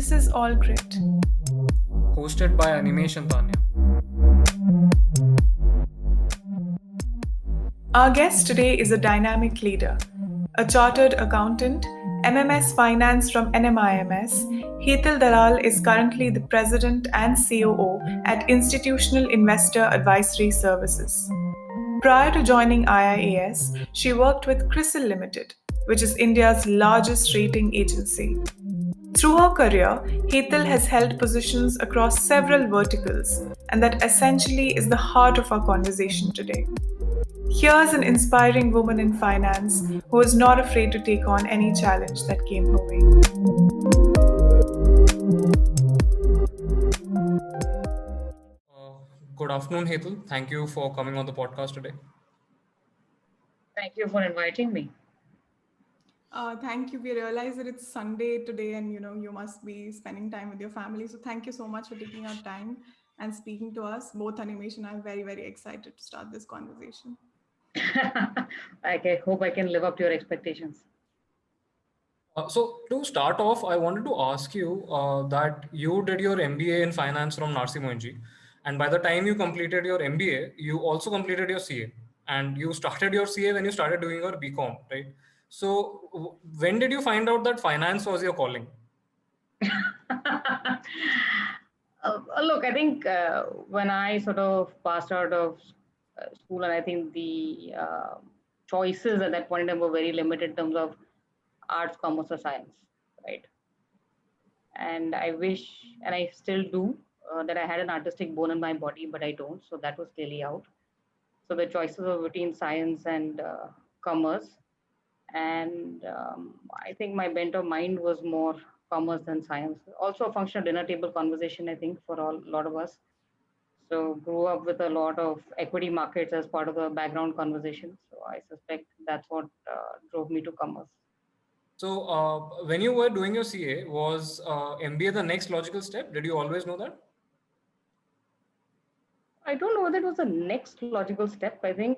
this is All Grit. Hosted by Animation Tanya. Our guest today is a dynamic leader, a chartered accountant, MMS Finance from NMIMS. Hetal Dalal is currently the president and COO at Institutional Investor Advisory Services. Prior to joining IIAS, she worked with CRISIL Limited, which is India's largest rating agency. Through her career, Hetal has held positions across several verticals, and that essentially is the heart of our conversation today. Here's an inspiring woman in finance who is not afraid to take on any challenge that came her way. Good afternoon, Hetal. Thank you for coming on the podcast today. Thank you for inviting me. Thank you. We realize that it's Sunday today and you must be spending time with your family. So thank you so much for taking our time and speaking to us. Both Animesh and I are very, very excited to start this conversation. I hope I can live up to your expectations. So to start off, I wanted to ask you that you did your MBA in finance from Narsi Mohanji, and by the time you completed your MBA, you also completed your CA, and you started your CA when you started doing your BCom, right? So when did you find out that finance was your calling? Look, I think when I sort of passed out of school, and I think the choices at that point in time were very limited in terms of arts, commerce, or science, right? And I wish, and I still do, that I had an artistic bone in my body, but I don't. So that was clearly out. So the choices were between science and commerce. And I think my bent of mind was more commerce than science. Also a function of dinner table conversation, I think, for a lot of us. So grew up with a lot of equity markets as part of the background conversation. So I suspect that's what drove me to commerce. So when you were doing your CA, was MBA the next logical step? Did you always know that? I don't know whether it was the next logical step. I think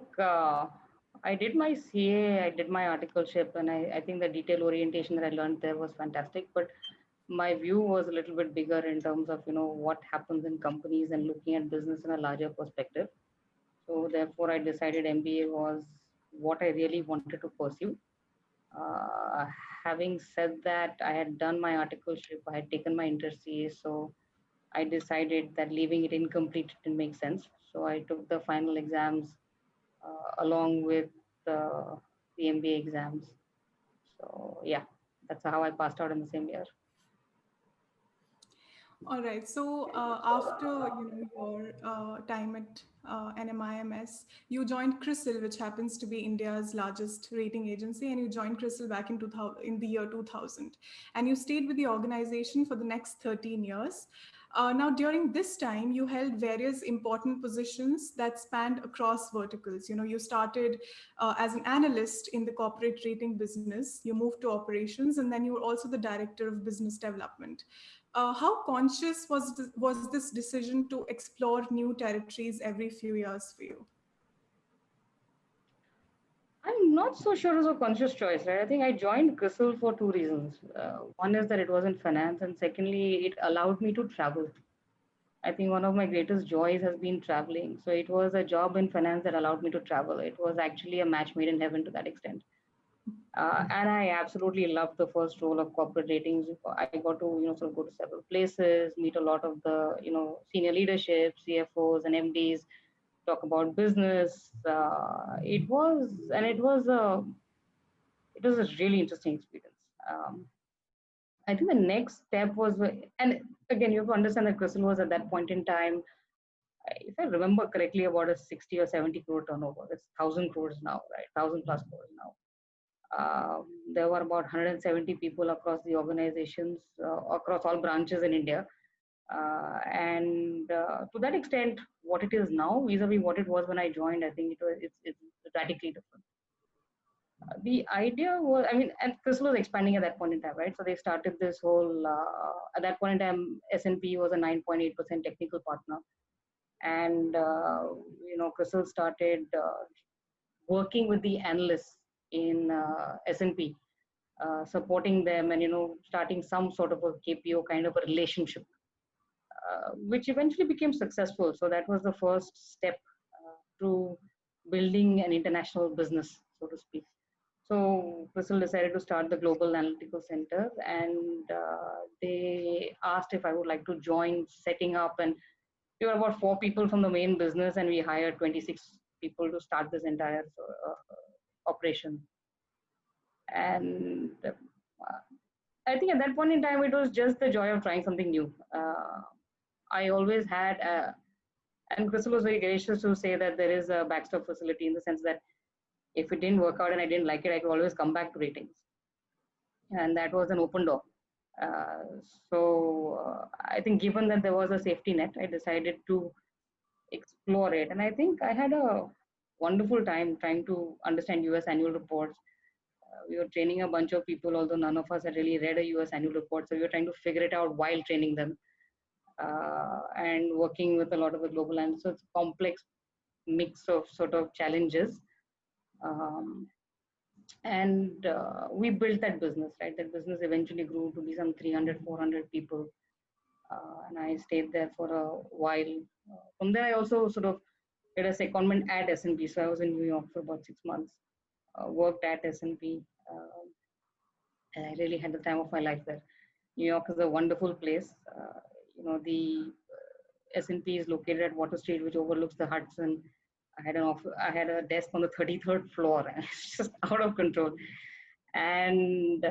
I did my CA, I did my articleship, and I think the detail orientation that I learned there was fantastic. But my view was a little bit bigger in terms of what happens in companies and looking at business in a larger perspective. So therefore, I decided MBA was what I really wanted to pursue. Uh, Having said that, I had done my articleship, I had taken my inter CA, so I decided that leaving it incomplete didn't make sense. So I took the final exams along with the MBA exams. So yeah, that's how I passed out in the same year. All right. So after your time at NMIMS, you joined CRISIL, which happens to be India's largest rating agency, and you joined CRISIL back in 2000, in the year 2000, and you stayed with the organization for the next 13 years. Now, during this time, you held various important positions that spanned across verticals. You started as an analyst in the corporate rating business, you moved to operations, and then you were also the director of business development. How conscious was this decision to explore new territories every few years for you? I'm not so sure it was a conscious choice, right? I think I joined CRISIL for two reasons. One is that it was in finance, and secondly, it allowed me to travel. I think one of my greatest joys has been traveling. So it was a job in finance that allowed me to travel. It was actually a match made in heaven to that extent. And I absolutely loved the first role of corporate ratings. I got to sort of go to several places, meet a lot of the senior leadership, CFOs and MDs, talk about business. It was a really interesting experience. I think the next step was, and again, you have to understand that CRISIL was at that point in time, if I remember correctly, about a 60 or 70 crore turnover. It's 1,000 crores now, right? 1,000 plus crores now. There were about 170 people across the organizations, across all branches in India. And to that extent, what it is now vis-a-vis what it was when I joined, I think it's radically different. The idea was, I mean, and CRISIL was expanding at that point in time, right? So they started this whole, at that point in time, S&P was a 9.8% technical partner. And, CRISIL started working with the analysts in S&P supporting them, and starting some sort of a KPO kind of a relationship, which eventually became successful. So that was the first step to building an international business, so to speak. So CRISIL decided to start the Global Analytical Center, and they asked if I would like to join setting up. And we were about 4 people from the main business, and we hired 26 people to start this entire operation. And I think at that point in time, it was just the joy of trying something new. I always had, and CRISIL was very gracious to say that there is a backstop facility, in the sense that if it didn't work out and I didn't like it, I could always come back to ratings. And that was an open door. Uh, I think given that there was a safety net, I decided to explore it. And I think I had a wonderful time trying to understand US annual reports. We were training a bunch of people, although none of us had really read a US annual report. So we were trying to figure it out while training them, and working with a lot of the global analysts. So it's a complex mix of sort of challenges. And we built that business, right? That business eventually grew to be some 300, 400 people. And I stayed there for a while. From there, I also sort of did a secondment at S&P. So I was in New York for about 6 months, worked at S&P. And I really had the time of my life there. New York is a wonderful place. The S&P is located at Water Street, which overlooks the Hudson. I had a desk on the 33rd floor, and it's just out of control. And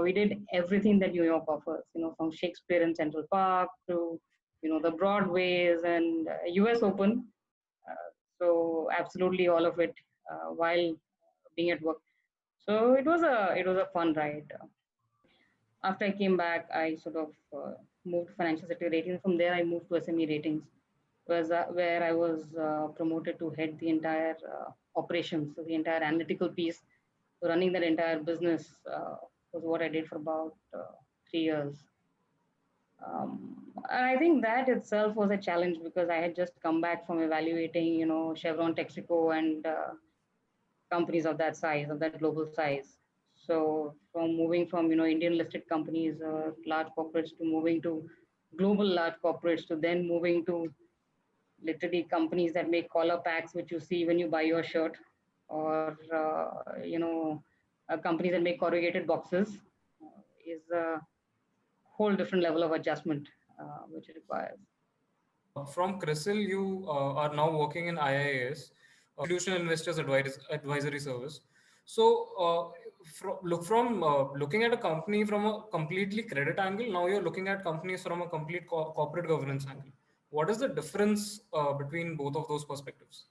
we did everything that New York offers. From Shakespeare in Central Park to the Broadways and US Open. So absolutely all of it while being at work. So it was a fun ride. After I came back, I sort of moved to financial sector ratings. From there, I moved to SME ratings, where I was promoted to head the entire operations, so the entire analytical piece. So running that entire business was what I did for about 3 years. And I think that itself was a challenge, because I had just come back from evaluating, Chevron, Texaco, and companies of that size, of that global size. So from moving from Indian listed companies, large corporates, to moving to global large corporates, to then moving to literally companies that make collar packs, which you see when you buy your shirt, or companies that make corrugated boxes, is a whole different level of adjustment which it requires. From CRISIL, you are now working in IIAS, Institutional Investors Advisory Service. So, looking at a company from a completely credit angle, now you're looking at companies from a complete corporate governance angle. What is the difference between both of those perspectives?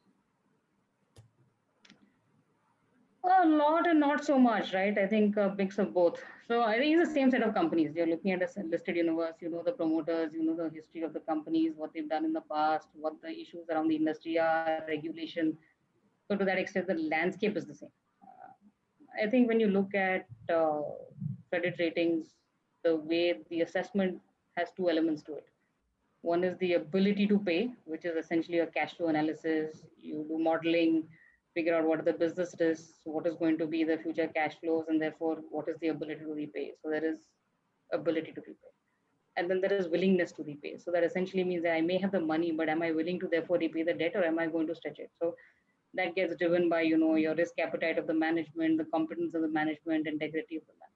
A lot and not so much, right? I think a mix of both. So I think it's the same set of companies. You're looking at a listed universe, the promoters, the history of the companies, what they've done in the past, what the issues around the industry are, regulation. So to that extent, the landscape is the same. I think when you look at credit ratings, the way the assessment has 2 elements to it. One is the ability to pay, which is essentially a cash flow analysis. You do modeling, figure out what the business is, what is going to be the future cash flows, and therefore what is the ability to repay. So there is ability to repay. And then there is willingness to repay. So that essentially means that I may have the money, but am I willing to therefore repay the debt, or am I going to stretch it? So that gets driven by your risk appetite of the management, the competence of the management, integrity of the management.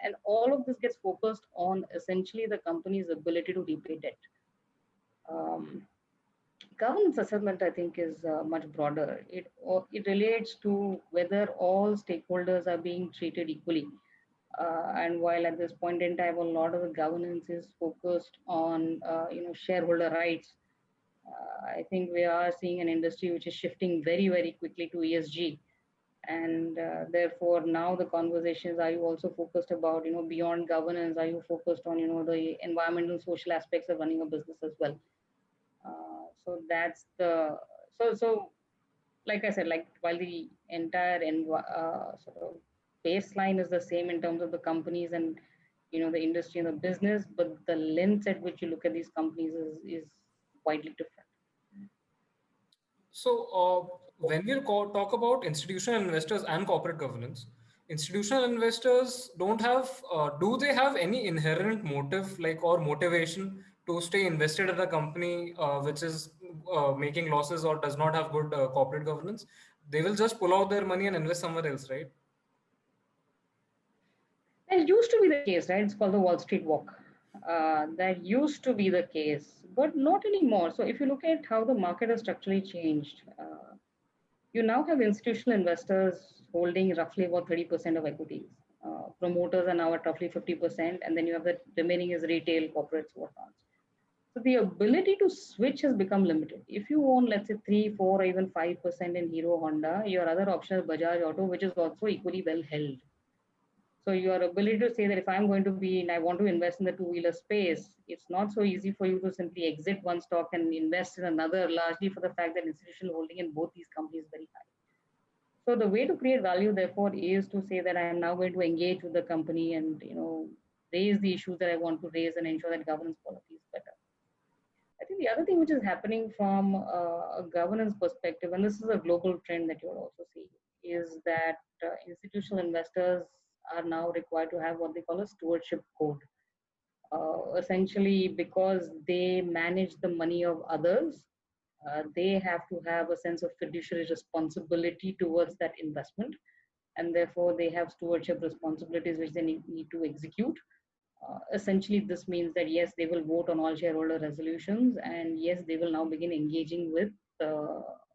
And all of this gets focused on essentially the company's ability to repay debt. Governance assessment, I think, is much broader. It relates to whether all stakeholders are being treated equally. And while at this point in time, a lot of the governance is focused on shareholder rights, I think we are seeing an industry which is shifting very, very quickly to ESG. And therefore now the conversations, are you also focused about beyond governance, are you focused on the environmental social aspects of running a business as well? So that's the so like I said, like while the entire sort of baseline is the same in terms of the companies and the industry and the business, but the lens at which you look at these companies is widely different. So when we talk about institutional investors and corporate governance, institutional investors don't have, do they have any inherent motive, like, or motivation to stay invested in a company which is making losses or does not have good corporate governance? They will just pull out their money and invest somewhere else, right? That used to be the case, right? It's called the Wall Street Walk. That used to be the case, but not anymore. So if you look at how the market has structurally changed, you now have institutional investors holding roughly about 30% of equities. Promoters are now at roughly 50%, and then you have the remaining is retail, corporates, whatnot. So the ability to switch has become limited. If you own, let's say, 3, 4, or even 5% in Hero Honda, your other option is Bajaj Auto, which is also equally well held. So your ability to say that if I'm going to be and I want to invest in the two-wheeler space, it's not so easy for you to simply exit one stock and invest in another, largely for the fact that institutional holding in both these companies is very high. So the way to create value, therefore, is to say that I am now going to engage with the company and raise the issues that I want to raise and ensure that governance quality is better. I think the other thing which is happening from a governance perspective, and this is a global trend that you'll also see, is that institutional investors are now required to have what they call a stewardship code. Essentially, because they manage the money of others, they have to have a sense of fiduciary responsibility towards that investment. And therefore, they have stewardship responsibilities which they need to execute. Essentially, this means that yes, they will vote on all shareholder resolutions, and yes, they will now begin engaging with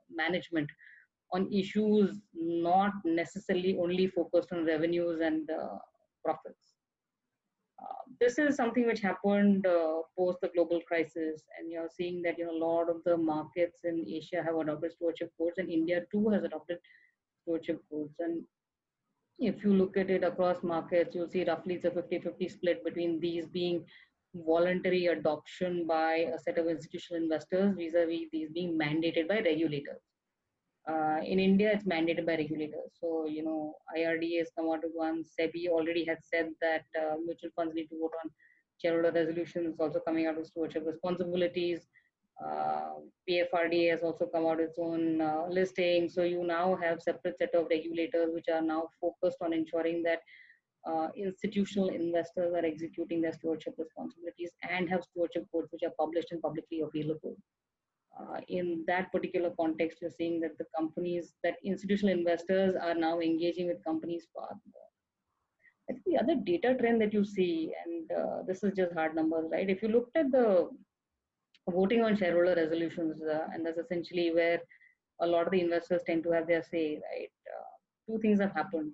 management on issues not necessarily only focused on revenues and profits. This is something which happened post the global crisis, and you're seeing that a lot of the markets in Asia have adopted stewardship codes, and India too has adopted stewardship codes. And if you look at it across markets, you'll see roughly it's a 50-50 split between these being voluntary adoption by a set of institutional investors vis-a-vis these being mandated by regulators. In India, it's mandated by regulators. So, IRDA has come out with one. SEBI already had said that mutual funds need to vote on shareholder resolutions. It's also coming out with stewardship responsibilities. PFRDA has also come out with its own listing. So you now have separate set of regulators which are now focused on ensuring that institutional investors are executing their stewardship responsibilities and have stewardship codes which are published and publicly available. In that particular context, you're seeing that the companies, that institutional investors are now engaging with companies far more. I think the other data trend that you see, and this is just hard numbers, right? If you looked at the voting on shareholder resolutions, and that's essentially where a lot of the investors tend to have their say, right? Two things have happened.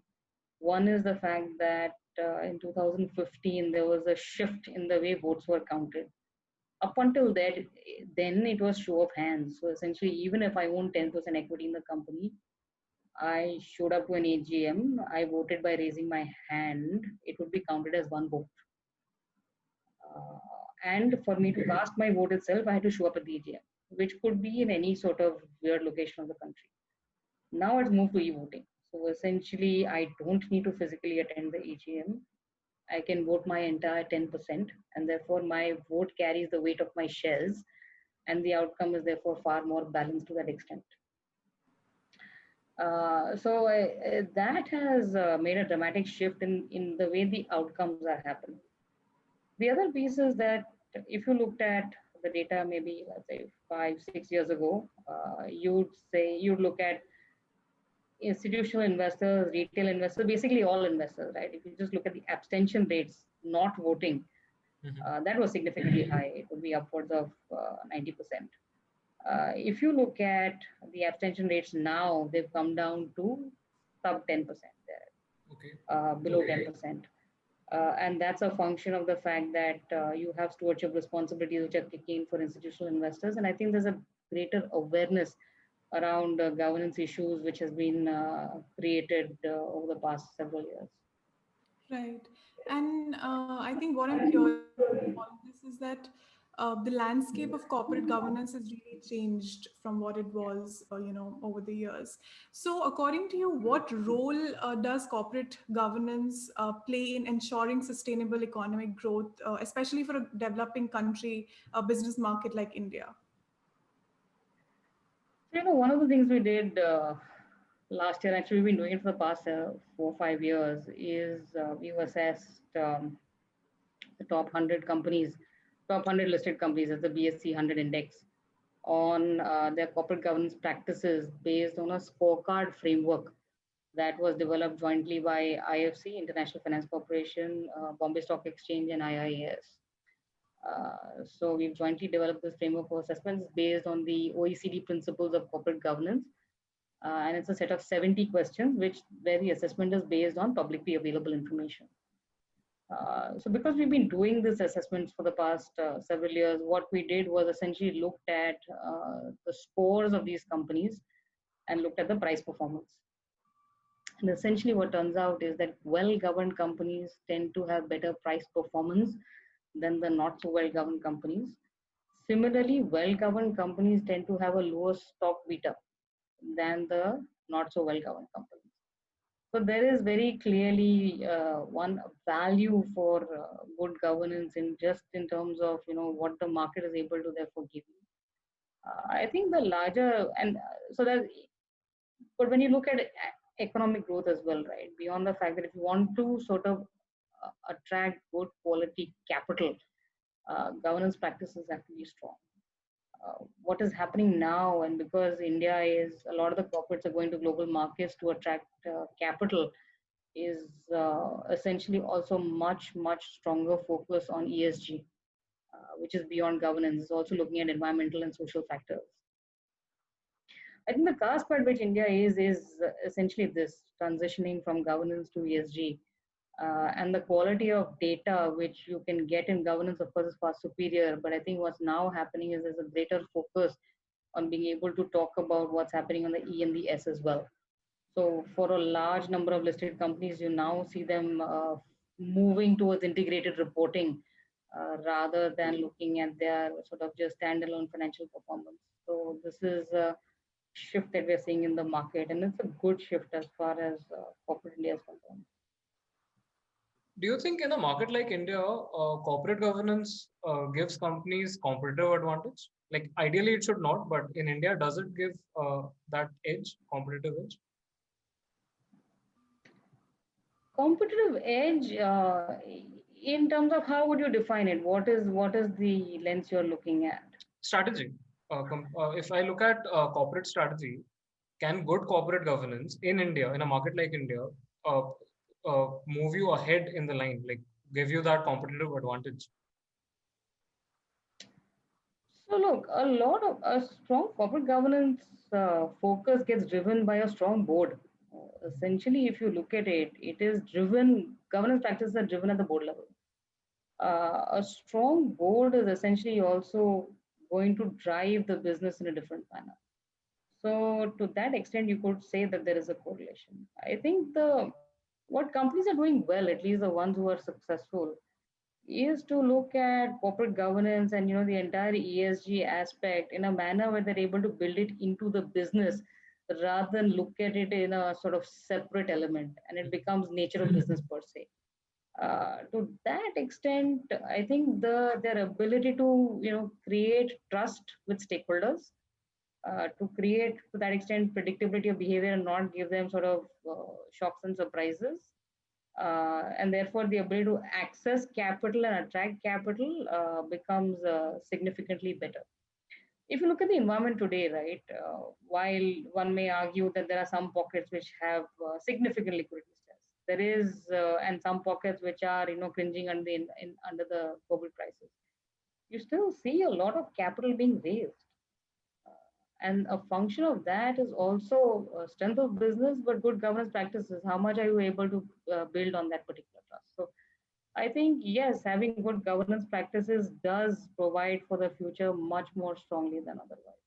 One is the fact that in 2015, there was a shift in the way votes were counted. Up until that, then it was show of hands. So essentially, even if I own 10% equity in the company, I showed up to an AGM, I voted by raising my hand, it would be counted as one vote. And for me to cast my vote itself, I had to show up at the AGM, which could be in any sort of weird location of the country. Now it's moved to e-voting. So essentially, I don't need to physically attend the AGM. I can vote my entire 10%, and therefore my vote carries the weight of my shares, and the outcome is therefore far more balanced to that extent. That has made a dramatic shift in the way the outcomes are happening. The other piece is that if you looked at the data maybe, let's say 5-6 years ago, you'd look at institutional investors, retail investors, basically all investors, right? If you just look at the abstention rates, not voting, that was significantly high. It would be upwards of 90%. If you look at the abstention rates now, they've come down to sub 10% there, below 10%. And that's a function of the fact that you have stewardship responsibilities which are kicking in for institutional investors. And I think there's a greater awareness around governance issues which has been created over the past several years. Right. And I think what I'm hearing from all of this is that the landscape of corporate governance has really changed from what it was, over the years. So, according to you, what role does corporate governance play in ensuring sustainable economic growth, especially for a developing country, a business market like India? So, one of the things we did last year, actually, we've been doing it for the past 4 or 5 years, is we've assessed the top 100 companies, top 100 listed companies as the BSE 100 index on their corporate governance practices based on a scorecard framework that was developed jointly by IFC, International Finance Corporation, Bombay Stock Exchange, and IIAS. So we've jointly developed this framework for assessments based on the OECD principles of corporate governance. And it's a set of 70 questions, where the assessment is based on publicly available information. So because we've been doing this assessments for the past several years, what we did was essentially looked at the scores of these companies and looked at the price performance. And essentially what turns out is that well-governed companies tend to have better price performance than the not so well-governed companies. Similarly, well-governed companies tend to have a lower stock beta than the not so well-governed companies. So there is very clearly one value for good governance in terms of what the market is able to therefore give you. I think the larger so that, but when you look at economic growth as well, right? Beyond the fact that if you want to sort of attract good quality capital, governance practices have to be strong. What is happening now, and because India is, a lot of the corporates are going to global markets to attract capital, is essentially also much stronger focus on ESG, which is beyond governance. It's also looking at environmental and social factors. I think the cusp at which India is essentially this transitioning from governance to ESG. And the quality of data which you can get in governance, of course, is far superior. But I think what's now happening is there's a greater focus on being able to talk about what's happening on the E and the S as well. So for a large number of listed companies, you now see them moving towards integrated reporting rather than looking at their sort of just standalone financial performance. So this is a shift that we're seeing in the market, and it's a good shift as far as corporate India is concerned. Do you think in a market like India, corporate governance gives companies competitive advantage? Like ideally it should not, but in India, does it give that edge, competitive edge? Competitive edge, in terms of how would you define it? What is the lens you're looking at? Strategy. If I look at corporate strategy, can good corporate governance in India, in a market like India, move you ahead in the line, like give you that competitive advantage? So look, a lot of a strong corporate governance focus gets driven by a strong board. Essentially, if you look at it, it is driven, governance practices are driven at the board level. A strong board is essentially also going to drive the business in a different manner. So to that extent, you could say that there is a correlation. I think what companies are doing well, at least the ones who are successful, is to look at corporate governance and the entire ESG aspect in a manner where they're able to build it into the business rather than look at it in a sort of separate element, and it becomes nature of business per se. To that extent, I think their ability to create trust with stakeholders, to create to that extent predictability of behavior and not give them sort of shocks and surprises, and therefore the ability to access capital and attract capital becomes significantly better. If you look at the environment today, right, while one may argue that there are some pockets which have significant liquidity stress, there is and some pockets which are cringing under the global crisis, you still see a lot of capital being raised. And a function of that is also strength of business, but good governance practices. How much are you able to build on that particular trust? So I think, yes, having good governance practices does provide for the future much more strongly than otherwise.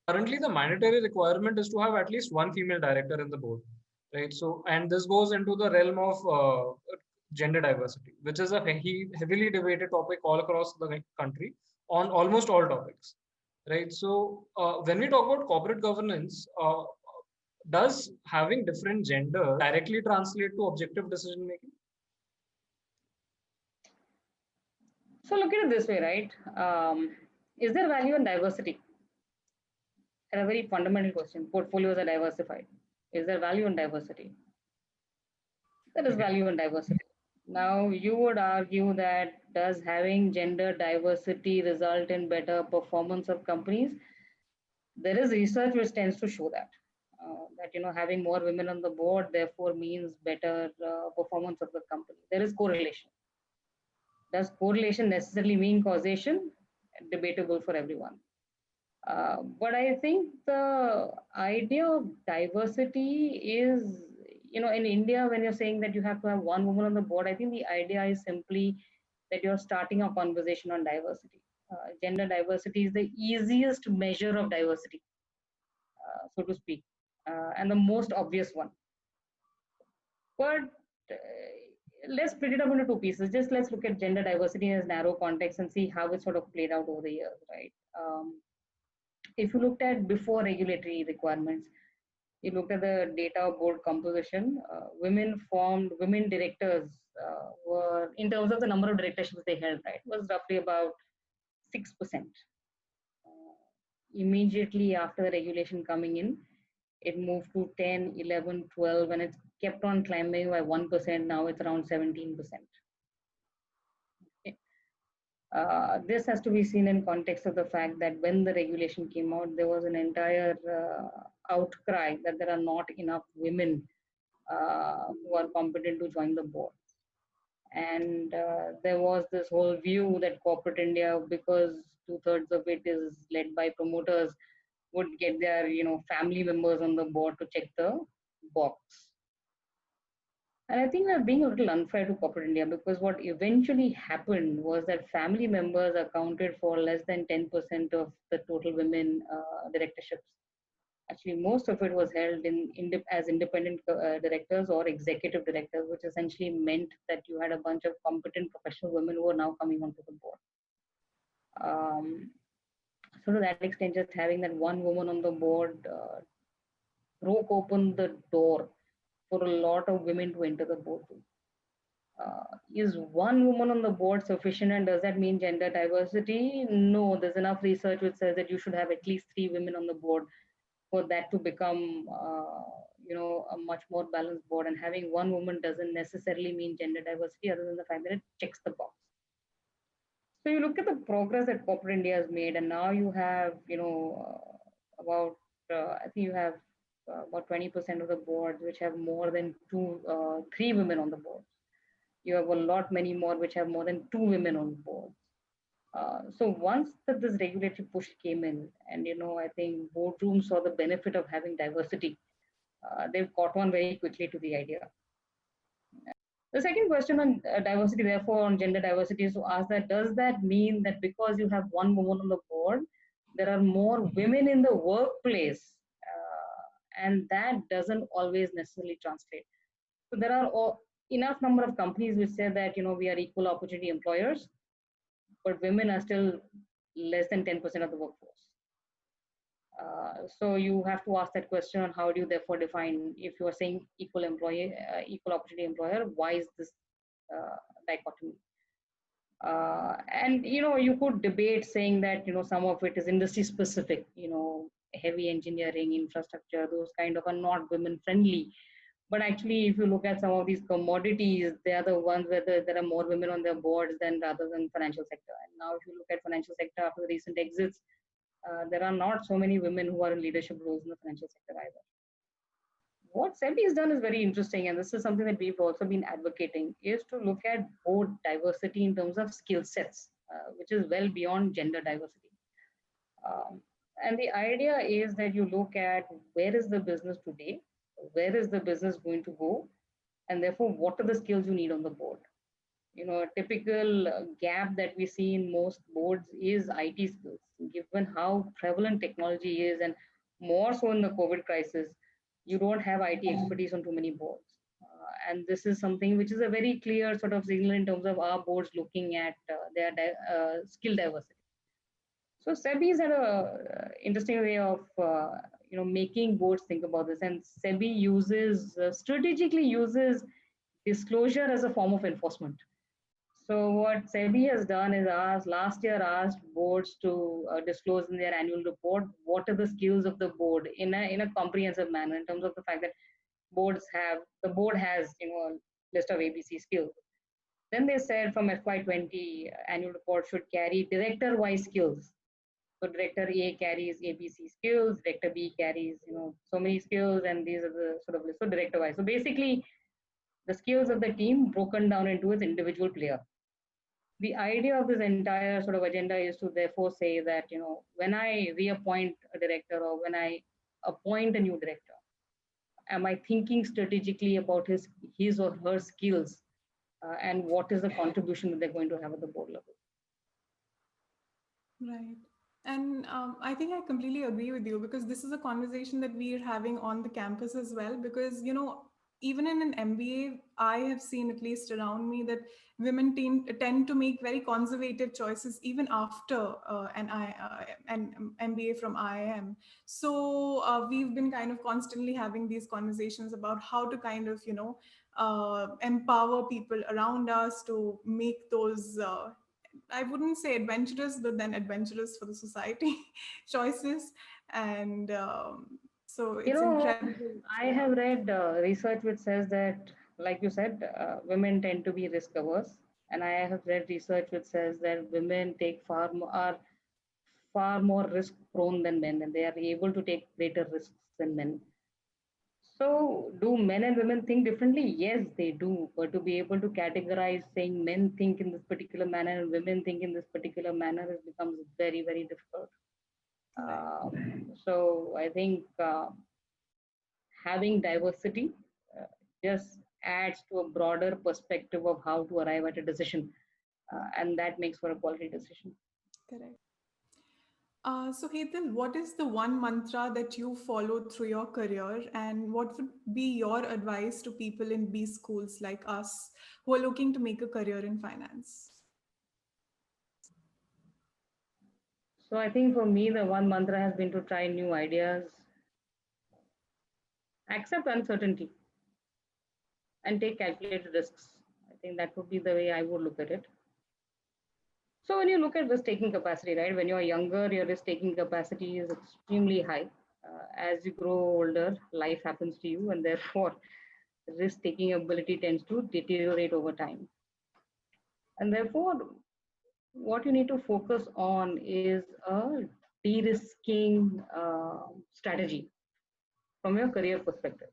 Currently, the mandatory requirement is to have at least one female director in the board, right? So, and this goes into the realm of gender diversity, which is a heavily debated topic all across the country on almost all topics, right? So, when we talk about corporate governance, does having different gender directly translate to objective decision making? So look at it this way, right? Is there value in diversity? A very fundamental question. Portfolios are diversified. Is there value in diversity? There is value in diversity. Now, you would argue that does having gender diversity result in better performance of companies? There is research which tends to show that having more women on the board therefore means better performance of the company. There is correlation. Does correlation necessarily mean causation? Debatable for everyone. But I think the idea of diversity is, in India, when you're saying that you have to have one woman on the board, I think the idea is simply that you're starting a conversation on diversity. Gender diversity is the easiest measure of diversity, so to speak, and the most obvious one. But let's split it up into two pieces. Just let's look at gender diversity in a narrow context and see how it sort of played out over the years, right? If you looked at before regulatory requirements, you looked at the data of board composition, women directors were, in terms of the number of directorships they held, right, was roughly about 6%. Immediately after the regulation coming in, it moved to 10, 11, 12, and it's kept on climbing by 1%. Now it's around 17%. Okay. This has to be seen in context of the fact that when the regulation came out, there was an entire outcry that there are not enough women who are competent to join the board. And there was this whole view that corporate India, because 2/3 of it is led by promoters, would get their family members on the board to check the box. And I think we're being a little unfair to corporate India, because what eventually happened was that family members accounted for less than 10% of the total women directorships. Actually, most of it was held as independent directors or executive directors, which essentially meant that you had a bunch of competent professional women who are now coming onto the board. So to that extent, just having that one woman on the board broke open the door for a lot of women to enter the boardroom. Is one woman on the board sufficient, and does that mean gender diversity? No, there's enough research which says that you should have at least 3 women on the board for that to become a much more balanced board. And having one woman doesn't necessarily mean gender diversity, other than the fact that it checks the box. So you look at the progress that corporate India has made, and now you have about I think you have about 20% of the boards which have more than 3 women on the board. You have a lot many more which have more than 2 women on the board. So once this regulatory push came in, and I think boardrooms saw the benefit of having diversity, they've caught on very quickly to the idea. The second question on diversity, therefore, on gender diversity, is to ask that, does that mean that because you have one woman on the board, there are more women in the workplace? And that doesn't always necessarily translate. So there are enough number of companies which say that we are equal opportunity employers, but women are still less than 10% of the workforce. So you have to ask that question on how do you therefore define, if you are saying equal opportunity employer, why is this dichotomy? And you could debate saying that some of it is industry specific, heavy engineering, infrastructure, those kind of are not women friendly. But actually, if you look at some of these commodities, they are the ones where there are more women on their boards rather than financial sector. And now if you look at financial sector after the recent exits, there are not so many women who are in leadership roles in the financial sector either. What SEBI has done is very interesting, and this is something that we've also been advocating, is to look at board diversity in terms of skill sets, which is well beyond gender diversity. And the idea is that you look at where is the business today, where is the business going to go, and therefore what are the skills you need on the board. A typical gap that we see in most boards is IT skills, given how prevalent technology is, and more so in the COVID crisis, you don't have IT expertise on too many boards. And this is something which is a very clear sort of signal in terms of our boards looking at their skill diversity. So SEBI has had a interesting way of making boards think about this, and SEBI strategically uses disclosure as a form of enforcement. So what SEBI has done is last year asked boards to disclose in their annual report what are the skills of the board in a comprehensive manner, in terms of the fact that the board has a list of ABC skills. Then they said from FY20 annual report should carry director wise skills. So director A carries ABC skills, director B carries so many skills, and these are the sort of list. So director wise. So basically, the skills of the team broken down into its individual player. The idea of this entire sort of agenda is to therefore say that when I reappoint a director or when I appoint a new director, am I thinking strategically about his or her skills, and what is the contribution that they're going to have at the board level? Right. And I think I completely agree with you, because this is a conversation that we are having on the campus as well. Because, even in an MBA, I have seen, at least around me, that women tend to make very conservative choices even after an MBA from IIM. So we've been kind of constantly having these conversations about how to kind of, empower people around us to make those I wouldn't say adventurous, but then adventurous for the society choices. And so You it's know, incredible. I have read research which says that, like you said, women tend to be risk averse, and I have read research which says that women are far more risk prone than men, and they are able to take greater risks than men. So, do men and women think differently? Yes, they do. But to be able to categorize saying men think in this particular manner and women think in this particular manner, it becomes very, very difficult. Right. So, I think having diversity uh, just adds to a broader perspective of how to arrive at a decision, and that makes for a quality decision. Correct. So, Hetal, what is the one mantra that you followed through your career, and what would be your advice to people in B schools like us who are looking to make a career in finance? So I think for me, the one mantra has been to try new ideas, accept uncertainty, and take calculated risks. I think that would be the way I would look at it. So when you look at risk taking capacity, right, when you're younger, your risk taking capacity is extremely high. As you grow older, life happens to you, and therefore, risk taking ability tends to deteriorate over time. And therefore, what you need to focus on is a de risking strategy from your career perspective.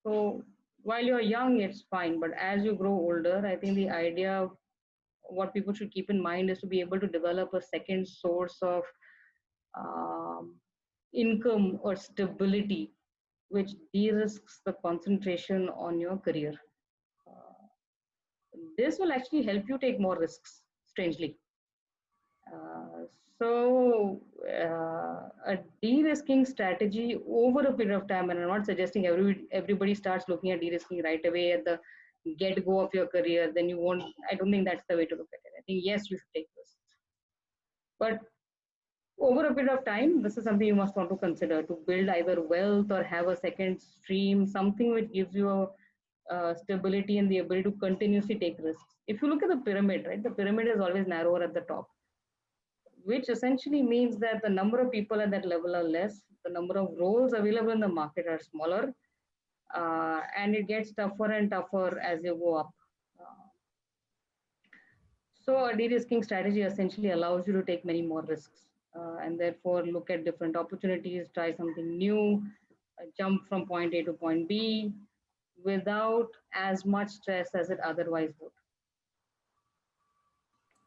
So while you're young, it's fine, but as you grow older, I think the idea of what people should keep in mind is to be able to develop a second source of um, income or stability, which de-risks the concentration on your career. Uh, this will actually help you take more risks, strangely. Uh, a de-risking strategy over a period of time, and I'm not suggesting everybody starts looking at de-risking right away at the get-go of your career. Then you won't. I don't think that's the way to look at it. I think yes, you should take risks, but over a period of time, this is something you must want to consider to build either wealth or have a second stream, something which gives you a stability and the ability to continuously take risks. If you look at the pyramid, right, the pyramid is always narrower at the top, which essentially means that the number of people at that level are less, the number of roles available in the market are smaller, and it gets tougher and tougher as you go up. Uh, so a de-risking strategy essentially allows you to take many more risks, and therefore look at different opportunities, try something new, jump from point A to point B without as much stress as it otherwise would.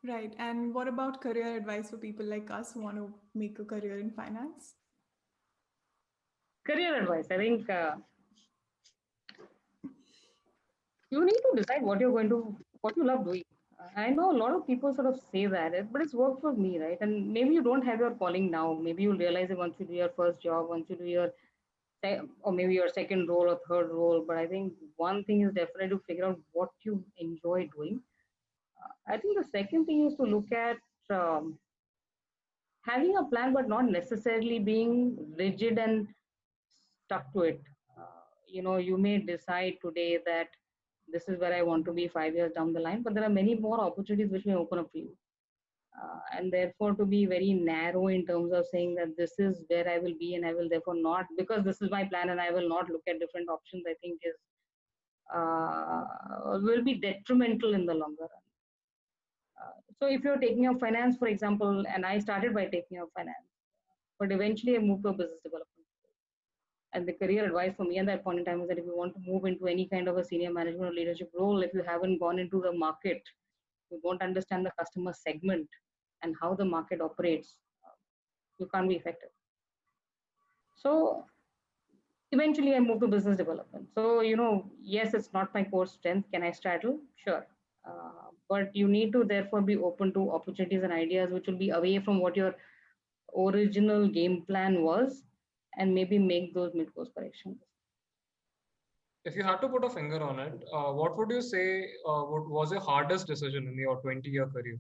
Right. And what about career advice for people like us who want to make a career in finance? Career advice, I think you need to decide what you love doing. I know a lot of people sort of say that, but it's worked for me, right? And maybe you don't have your calling now. Maybe you'll realize it once you do your first job, once you do or maybe your second role or third role. But I think one thing is definitely to figure out what you enjoy doing. I think the second thing is to look at having a plan, but not necessarily being rigid and stuck to it. You may decide today that this is where I want to be 5 years down the line, but there are many more opportunities which may open up for you. And therefore, to be very narrow in terms of saying that this is where I will be and I will therefore not, because this is my plan and I will not look at different options, I think is will be detrimental in the longer run. So if you're taking up finance, for example, and I started by taking up finance, but eventually I moved to a business development. And the career advice for me at that point in time was that if you want to move into any kind of a senior management or leadership role, if you haven't gone into the market, you don't understand the customer segment and how the market operates, you can't be effective. So eventually I moved to business development. So, yes, it's not my core strength. Can I straddle? Sure. But you need to therefore be open to opportunities and ideas which will be away from what your original game plan was, and maybe make those mid-course corrections. If you had to put a finger on it, what would you say was your hardest decision in your 20-year career?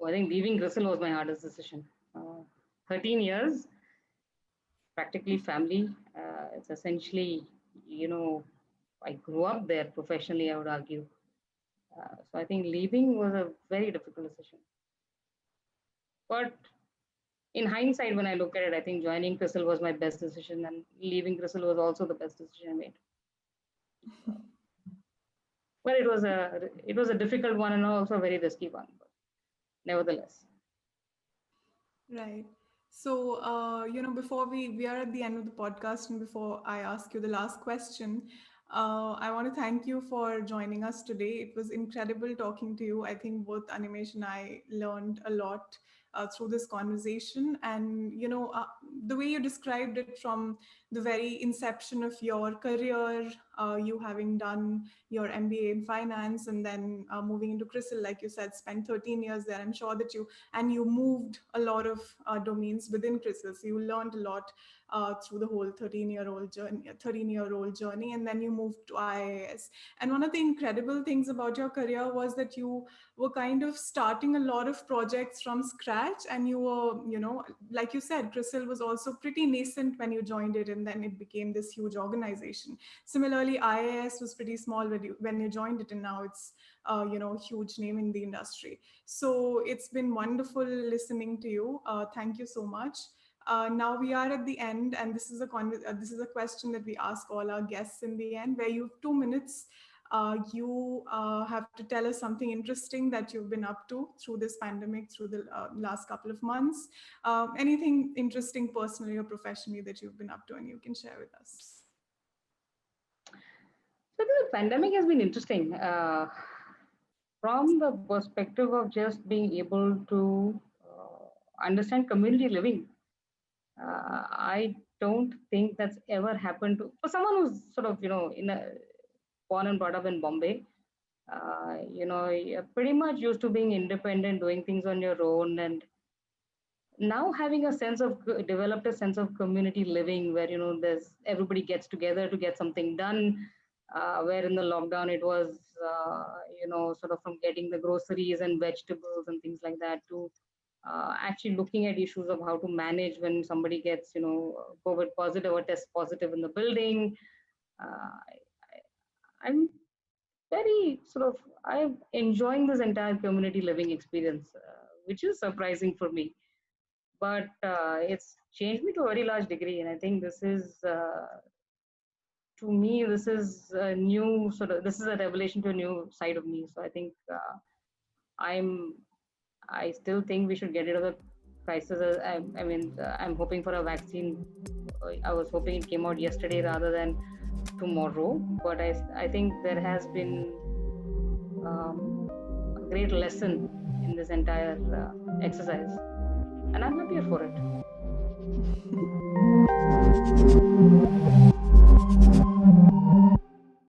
I think leaving CRISIL was my hardest decision. 13 years, practically family. It's essentially, I grew up there professionally, I would argue. So I think leaving was a very difficult decision. But in hindsight, when I look at it, I think joining CRISIL was my best decision, and leaving CRISIL was also the best decision I made. Well, it was a difficult one and also a very risky one, but nevertheless. Right. So, before we are at the end of the podcast, and before I ask you the last question, I want to thank you for joining us today. It was incredible talking to you. I think both Animesh and I learned a lot through this conversation. And, the way you described it from the very inception of your career, you having done your MBA in finance and then moving into CRISIL, like you said, spent 13 years there. I'm sure that you moved a lot of domains within CRISIL. So you learned a lot through the whole 13-year-old journey, and then you moved to IIS. And one of the incredible things about your career was that you were kind of starting a lot of projects from scratch, and you were, like you said, CRISIL was also pretty nascent when you joined it, and then it became this huge organization. Similarly, IIS was pretty small when you joined it, and now it's huge name in the industry. So it's been wonderful listening to you. Thank you so much. Now we are at the end, and this is a question that we ask all our guests in the end, where you have 2 minutes. You have to tell us something interesting that you've been up to through this pandemic, through the last couple of months. Anything interesting personally or professionally that you've been up to, and you can share with us. So the pandemic has been interesting from the perspective of just being able to understand community living. I don't think that's ever happened for someone who's sort of, born and brought up in Bombay. You're pretty much used to being independent, doing things on your own, and now having developed a sense of community living where, there's everybody gets together to get something done. Where in the lockdown it was, sort of from getting the groceries and vegetables and things like that to actually looking at issues of how to manage when somebody gets, COVID positive or test positive in the building. I'm very I'm enjoying this entire community living experience, which is surprising for me. But it's changed me to a very large degree. And I think this is, to me, this is a new this is a revelation to a new side of me. So I think I still think we should get rid of the crisis. I'm hoping for a vaccine. I was hoping it came out yesterday rather than tomorrow. But I think there has been a great lesson in this entire exercise. And I'm happier for it.